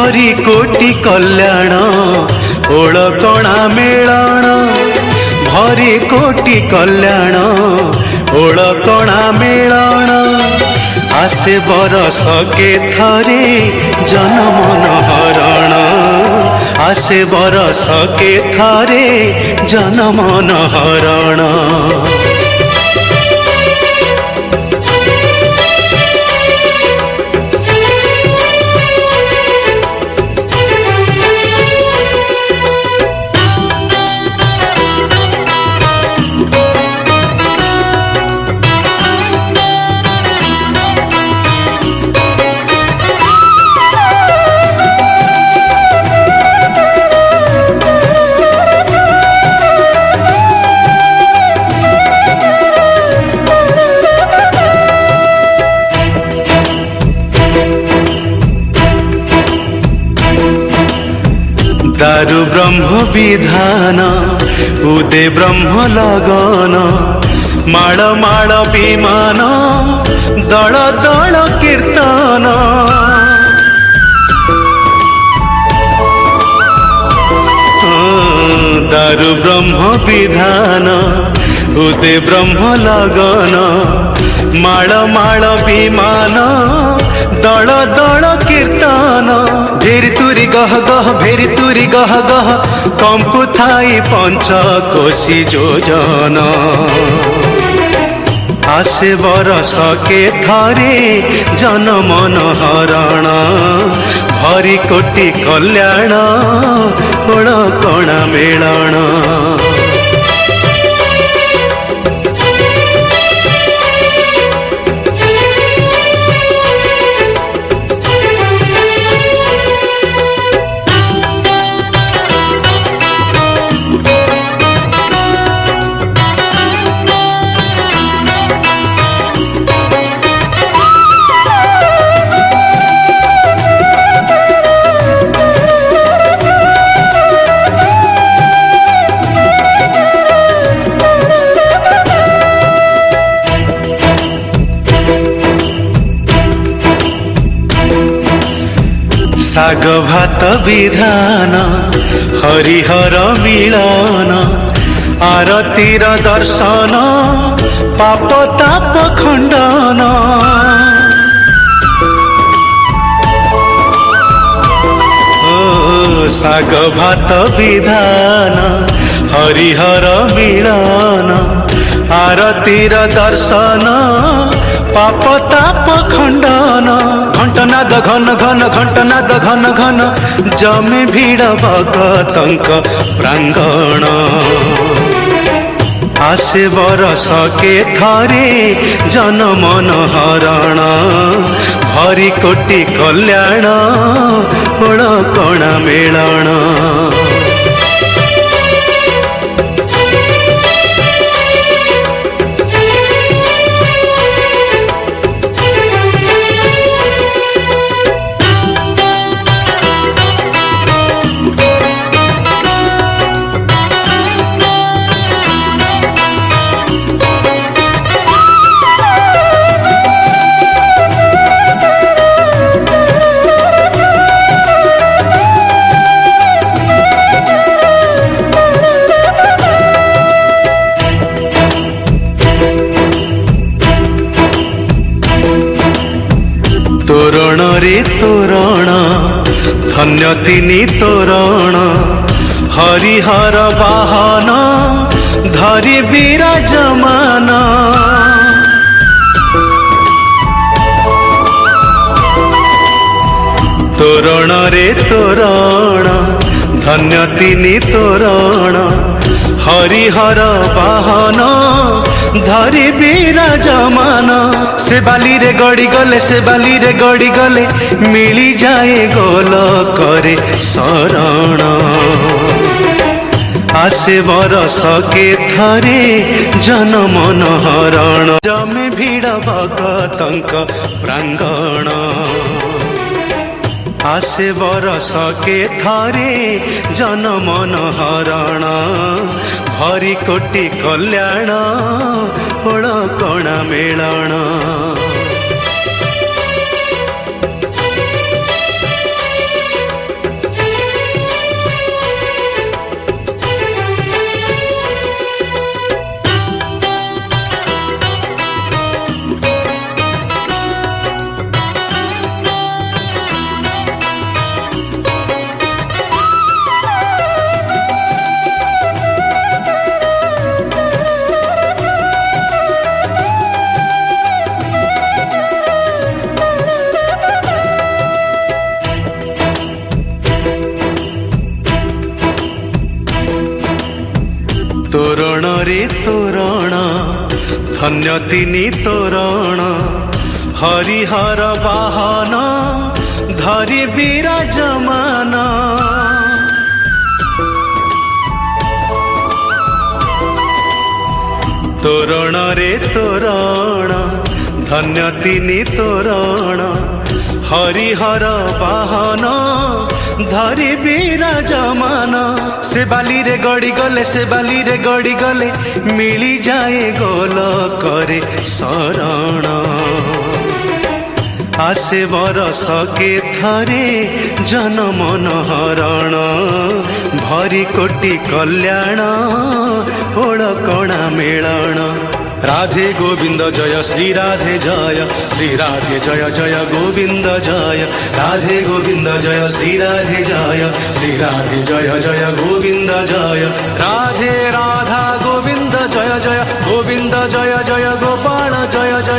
भरी कोटि कल्याण ओळकणा मेलण भरी कोटि कल्याण ओळकणा मेलण आसे बरस के थरे जनमन हरण आसे बरस के थरे जनमन हरण दारु ब्रह्म विधान उदे ब्रह्म लगन माळ माळ विमान दल दल कीर्तन दारु ब्रह्म विधान उदे ब्रह्म लगन माळ माळ विमान दल दल कीर्तन भेरी तुरी गह गह भेरी तुरी गह गह कंपु थाई पंच कोशी योजन आसे बरस के थरे जनमन हरण भरी कोटि कल्याण ओळकणा मेलण साग भात विधान हरिहर मिलन आरतीर दर्शन पाप ताप खंडन साग भात विधान हरिहर मिलन आरतीर दर्शन पाप ताप खंडन घंटनाद घन घन घंटनाद घन घन जमे भीड़ भगतंक प्रांगण आसे बरस के थरे जनमन हरण भरी कोटि कल्याण ओळकणा मेलण तोरण रे तोरण धन्य तिनी तोरण हरिहर वाहन धरि विराजमान तोरण रे तोरण धन्य तिनी तोरण हरिहर वाहन धरि विराजमान से बाली रे गड़ी गले से बाली रे गड़ी गले मिली जाए गोल करे शरण आसे बरस के थरे जनमन हरण जमे भीड़ भगतंक प्रांगण आसे बरस के थरे जनमन हरण भरी कोटि कल्याण ओळकणा मेलण ଧନ୍ୟ ତିନି ତୋରଣ ହରିହର ବାହନ ଧରି ବିରାଜମାନ ତୋରଣରେ ତୋରଣ ଧନ୍ୟ ତିନି ତୋରଣ ହରିହର ବାହନ ଧରି ବିରାଜମାନ ସେ ବାଲିରେ ଗଡ଼ି ଗଲେ ସେ ବାଲିରେ ଗଡ଼ି ଗଲେ ମିଳିଯାଏ ଗୋଲକରେ ଶରଣ आसे बरस के थरे जनमन हरण भरी कोटि कल्याण ओळकणा मेलण राधे गोविंद जय श्री राधे जय जय जय गोविंद जय राधे गोविंद जय श्री राधे जय जय जय गोविंद जय राधे राधा